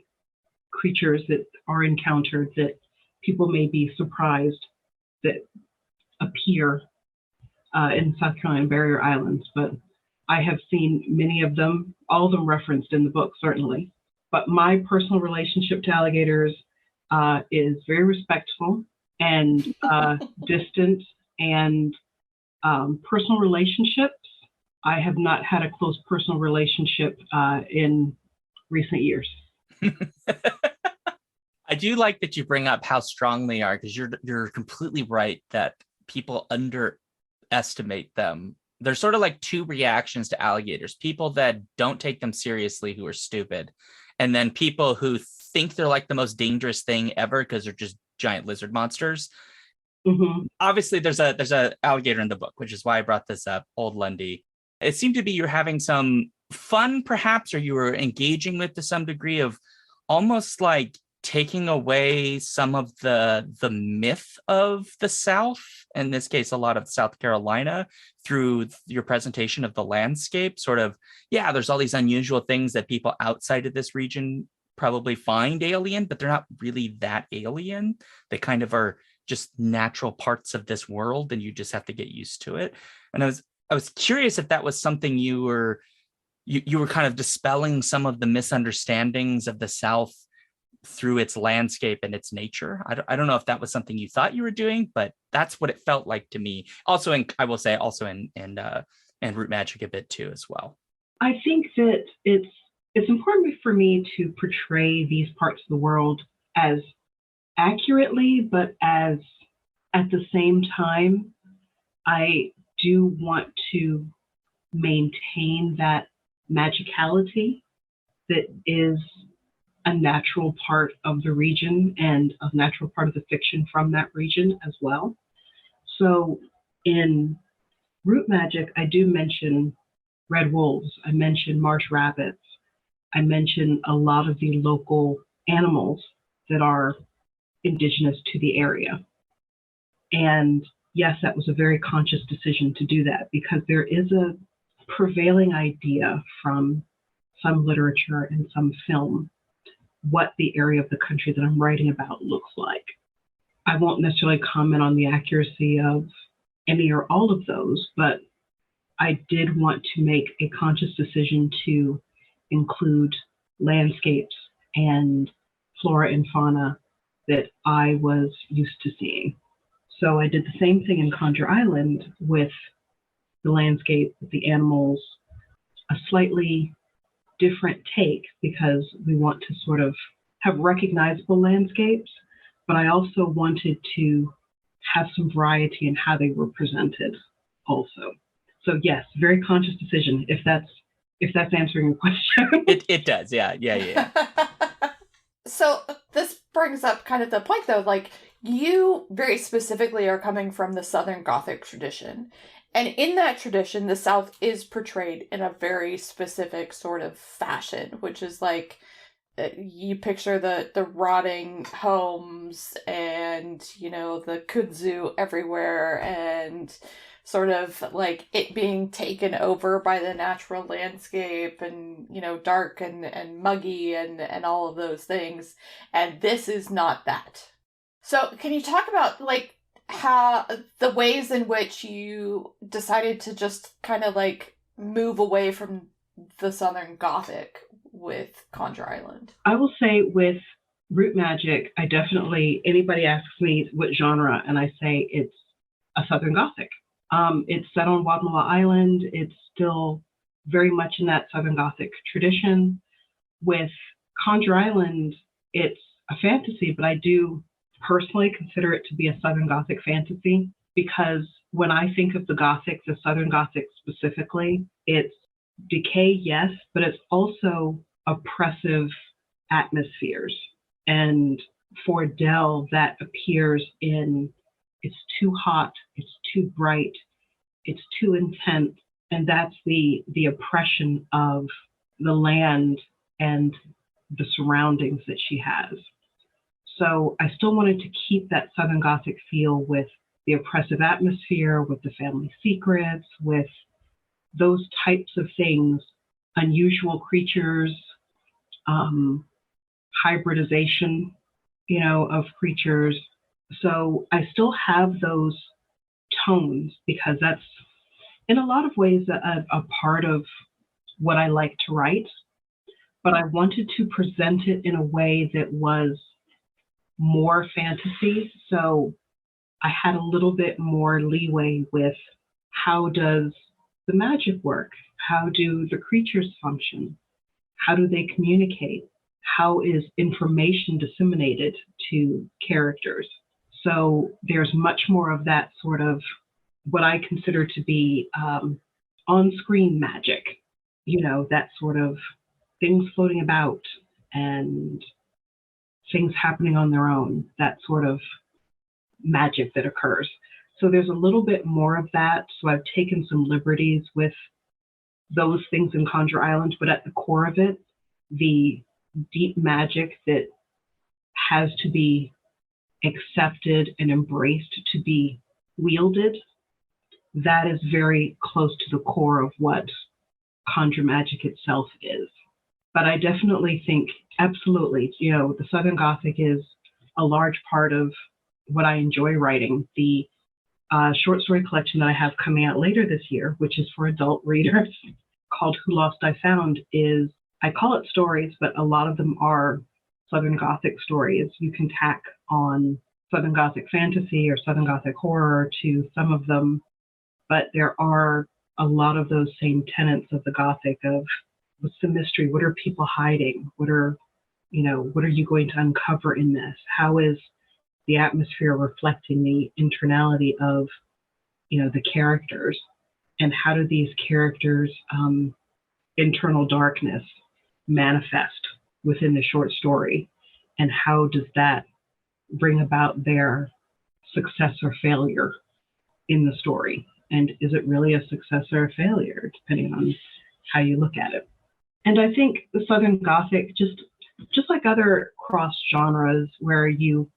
creatures that are encountered that people may be surprised that appear in South Carolina barrier islands. But I have seen many of them, all of them referenced in the book, certainly. But my personal relationship to alligators is very respectful and distant, and personal relationships. I have not had a close personal relationship in recent years. I do like that you bring up how strong they are, because you're completely right that people underestimate them. There's sort of like two reactions to alligators: people that don't take them seriously, who are stupid, and then people who think they're like the most dangerous thing ever because they're just giant lizard monsters. Mm-hmm. Obviously, there's a alligator in the book, which is why I brought this up, Old Lundy. It seemed to be you're having some fun, perhaps, or you were engaging with to some degree of almost like taking away some of the myth of the South, in this case, a lot of South Carolina, through your presentation of the landscape. Sort of, yeah, there's all these unusual things that people outside of this region probably find alien, but they're not really that alien. They kind of are just natural parts of this world, and you just have to get used to it. And I was curious if that was something you were kind of dispelling some of the misunderstandings of the South through its landscape and its nature. I don't know if that was something you thought you were doing, but that's what it felt like to me. Also, I will say, also in Root Magic a bit too as well. I think that it's important for me to portray these parts of the world as accurately, but as at the same time, I do want to maintain that magicality that is a natural part of the region and a natural part of the fiction from that region as well. So in Root Magic, I do mention red wolves, I mention marsh rabbits, I mention a lot of the local animals that are indigenous to the area. And yes, that was a very conscious decision to do that, because there is a prevailing idea from some literature and some film what the area of the country that I'm writing about looks like. I won't necessarily comment on the accuracy of any or all of those, but I did want to make a conscious decision to include landscapes and flora and fauna that I was used to seeing. So I did the same thing in Conjure Island with the landscape, with the animals, a slightly different take, because we want to sort of have recognizable landscapes, but I also wanted to have some variety in how they were presented also. So yes, very conscious decision, if that's answering your question. It does, yeah. So this brings up kind of the point, though, like, you very specifically are coming from the Southern Gothic tradition. And in that tradition, the South is portrayed in a very specific sort of fashion, which is like, you picture the rotting homes and, you know, the kudzu everywhere, and sort of like it being taken over by the natural landscape, and, you know, dark and muggy and all of those things. And this is not that. So can you talk about, like, how the ways in which you decided to just kind of like move away from the Southern Gothic with Conjure Island? I will say with root magic, I definitely, anybody asks me what genre, and I say it's a Southern Gothic. It's set on Wadmalaw Island. It's still very much in that Southern Gothic tradition. With Conjure Island, it's a fantasy, but I do personally consider it to be a Southern Gothic fantasy, because when I think of the Gothic, the Southern Gothic specifically, it's decay, yes, but it's also oppressive atmospheres. And for Dell, that appears in it's too hot, it's too bright, it's too intense, and that's the oppression of the land and the surroundings that she has. So I still wanted to keep that Southern Gothic feel with the oppressive atmosphere, with the family secrets, with those types of things, unusual creatures, hybridization, you know, of creatures. So I still have those tones, because that's in a lot of ways a part of what I like to write. But I wanted to present it in a way that was more fantasy. So I had a little bit more leeway with how does the magic work? How do the creatures function? How do they communicate? How is information disseminated to characters? So there's much more of that sort of what I consider to be on-screen magic, you know, that sort of things floating about and things happening on their own, that sort of magic that occurs. So there's a little bit more of that. So I've taken some liberties with those things in Conjure Island, but at the core of it, the deep magic that has to be accepted and embraced to be wielded, that is very close to the core of what conjure magic itself is. But I definitely think, absolutely, you know, the Southern Gothic is a large part of what I enjoy writing. The short story collection that I have coming out later this year, which is for adult readers, called Who Lost I Found, is, I call it stories, but a lot of them are Southern Gothic stories. You can tack on Southern Gothic fantasy or Southern Gothic horror to some of them, but there are a lot of those same tenets of the Gothic of what's the mystery? What are people hiding? What are you going to uncover in this? How is the atmosphere reflecting the internality of, you know, the characters? And how do these characters' internal darkness manifest within the short story? And how does that bring about their success or failure in the story? And is it really a success or a failure, depending on how you look at it? And I think the Southern Gothic, just like other cross genres where you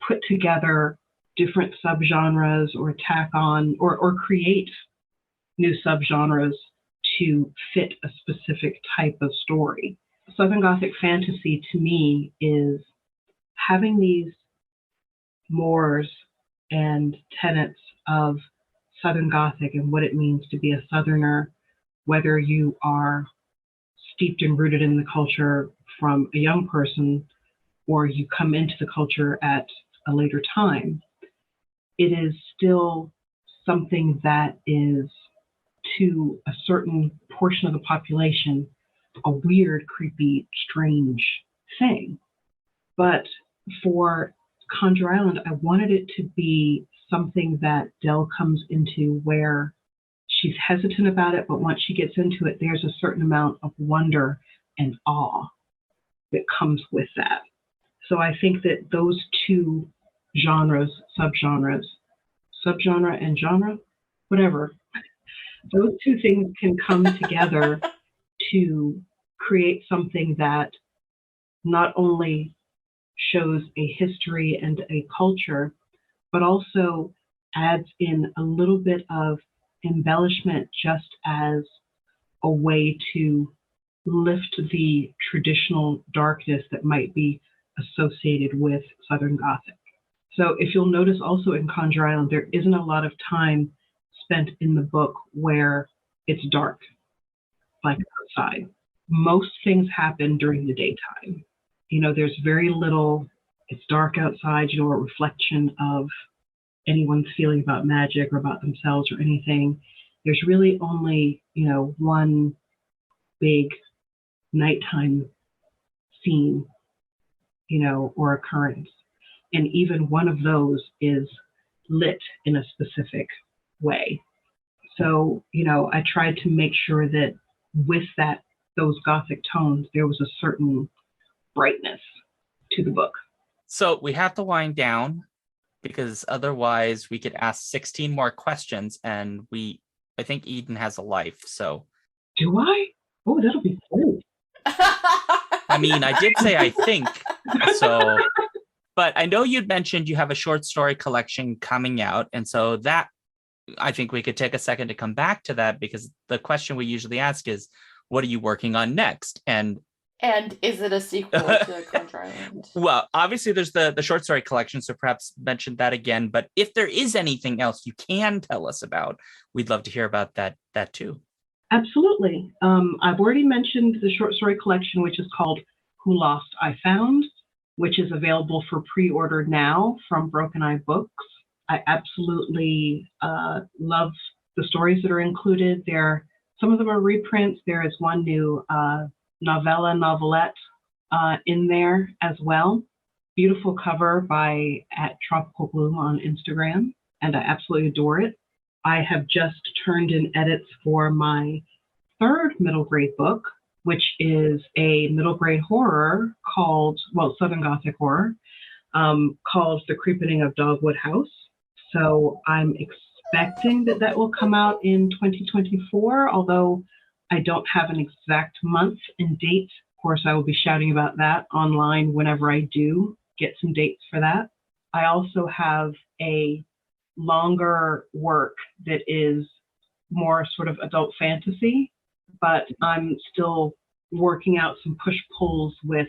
put together different subgenres or tack on or create new subgenres to fit a specific type of story. Southern Gothic fantasy to me is having these mores and tenets of Southern Gothic and what it means to be a Southerner, whether you are steeped and rooted in the culture from a young person or you come into the culture at a later time. It is still something that is, to a certain portion of the population, a weird, creepy, strange thing. But for Conjure Island, I wanted it to be something that Dell comes into where she's hesitant about it, but once she gets into it, there's a certain amount of wonder and awe that comes with that. So I think that those two genres, subgenres, subgenre and genre, whatever, those two things can come together to create something that not only shows a history and a culture, but also adds in a little bit of embellishment just as a way to lift the traditional darkness that might be associated with Southern Gothic. So if you'll notice also in Conjure Island, there isn't a lot of time spent in the book where it's dark, like outside. Most things happen during the daytime. There's very little, it's dark outside, a reflection of anyone's feeling about magic or about themselves or anything. There's really only, one big nighttime scene, or occurrence. And even one of those is lit in a specific way. So, I tried to make sure that with those Gothic tones, there was a certain brightness to the book. So we have to wind down because otherwise we could ask 16 more questions, and I think Eden has a life. So do I? Oh, that'll be cool. I mean, I did say I think so, but I know you'd mentioned you have a short story collection coming out, and so that I think we could take a second to come back to that, because the question we usually ask is, what are you working on next? And is it a sequel to Conjure Island? Well, obviously there's the short story collection, so perhaps mention that again. But if there is anything else you can tell us about, we'd love to hear about that too. Absolutely. I've already mentioned the short story collection, which is called Who Lost I Found, which is available for pre-order now from Broken Eye Books. I absolutely love the stories that are included. Some of them are reprints. There is one new novelette in there as well. Beautiful cover by @TropicalBloom on Instagram, and I absolutely adore it. I have just turned in edits for my third middle grade book, which is a middle grade horror Southern Gothic horror, called The Creeping of Dogwood House. So I'm expecting that will come out in 2024, although I don't have an exact month and date. Of course, I will be shouting about that online whenever I do get some dates for that. I also have a longer work that is more sort of adult fantasy, but I'm still working out some push-pulls with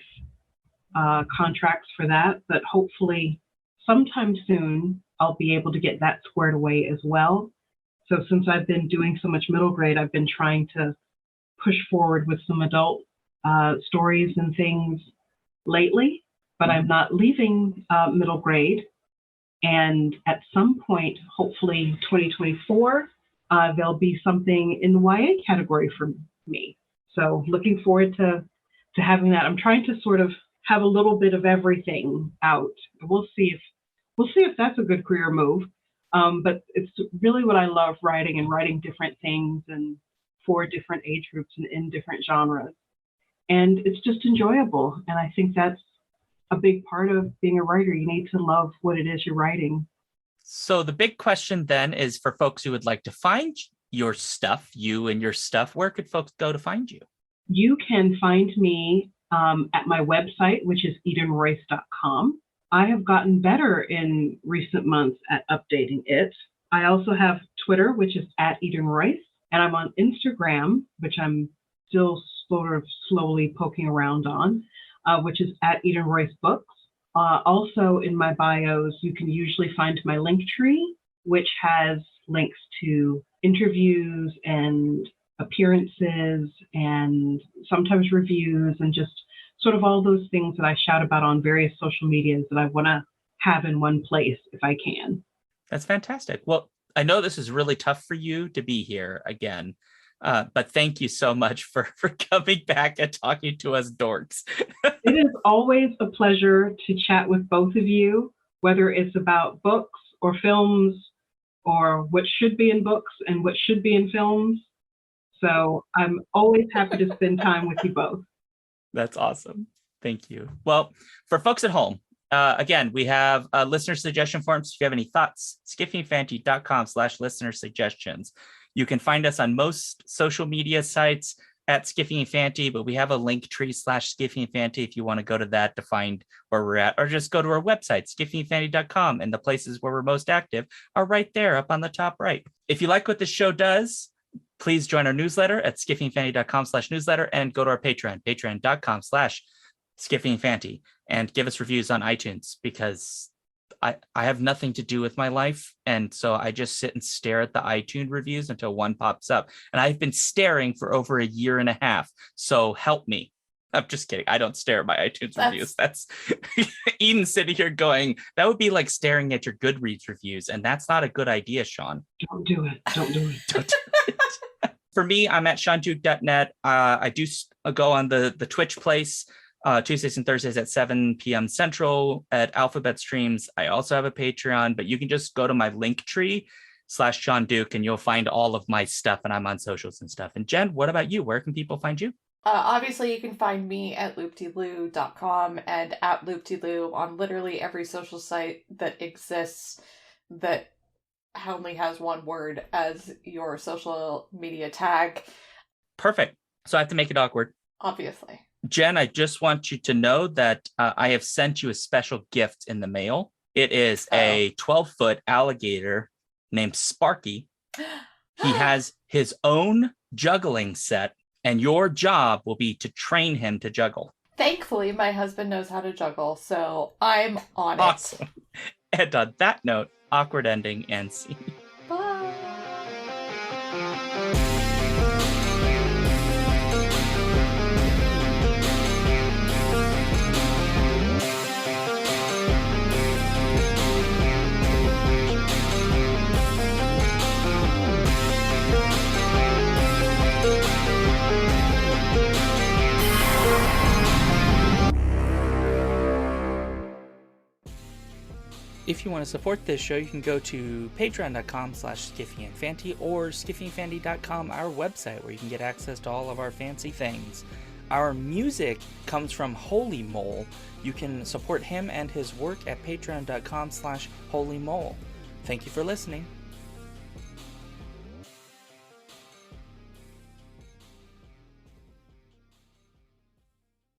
contracts for that. But hopefully sometime soon, I'll be able to get that squared away as well. So since I've been doing so much middle grade, I've been trying to push forward with some adult stories and things lately, but I'm not leaving middle grade. And at some point, hopefully 2024, there'll be something in the YA category for me. So looking forward to having that. I'm trying to sort of have a little bit of everything out. We'll see if that's a good career move. But it's really what I love, writing and writing different things and for different age groups and in different genres. And it's just enjoyable. And I think that's a big part of being a writer. You need to love what it is you're writing. So the big question then is, for folks who would like to find your stuff, you and your stuff, where could folks go to find you? You can find me at my website, which is edenroyce.com. I have gotten better in recent months at updating it. I also have Twitter, which is @EdenRoyce, and I'm on Instagram, which I'm still sort of slowly poking around on, which is @EdenRoyceBooks. Also in my bios, you can usually find my link tree, which has links to interviews and appearances and sometimes reviews and just sort of all those things that I shout about on various social medias that I want to have in one place if I can. That's fantastic. Well, I know this is really tough for you to be here again, but thank you so much for coming back and talking to us dorks. It is always a pleasure to chat with both of you, whether it's about books or films or what should be in books and what should be in films. So I'm always happy to spend time with you both. That's awesome. Thank you. Well, for folks at home, again, we have listener suggestion forms. If you have any thoughts, skiffyandfanty.com/listener suggestions. You can find us on most social media sites at Skiffy and Fanty, but we have a link tree /Skiffy and Fanty if you want to go to that to find where we're at, or just go to our website, skiffyandfanty.com, and the places where we're most active are right there up on the top right. If you like what this show does, please join our newsletter at skiffyandfanty.com/newsletter and go to our Patreon, patreon.com/skiffyandfanty, and give us reviews on iTunes, because I have nothing to do with my life. And so I just sit and stare at the iTunes reviews until one pops up. And I've been staring for over a year and a half. So help me. I'm just kidding. I don't stare at my iTunes reviews. That's Eden sitting here going, that would be like staring at your Goodreads reviews. And that's not a good idea, Sean. Don't do it. Don't do it. Don't do it. For me, I'm at seanduke.net. I do go on the Twitch place Tuesdays and Thursdays at 7 p.m. Central at Alphabet Streams. I also have a Patreon, but you can just go to my link tree /Sean Duke and you'll find all of my stuff, and I'm on socials and stuff. And Jen, what about you? Where can people find you? Obviously, you can find me at loopdeloo.com and at loopdeloo on literally every social site that exists that only has one word as your social media tag. Perfect. So I have to make it awkward. Obviously. Jen, I just want you to know that I have sent you a special gift in the mail. It is a 12-foot alligator named Sparky. He has his own juggling set, and your job will be to train him to juggle. Thankfully, my husband knows how to juggle, so I'm on Awesome. It. And on that note, awkward ending and scene. Bye. If you want to support this show, you can go to patreon.com/skiffyandfanty or skiffyandfanty.com, our website, where you can get access to all of our fancy things. Our music comes from Holy Mole. You can support him and his work at patreon.com/holymole. Thank you for listening.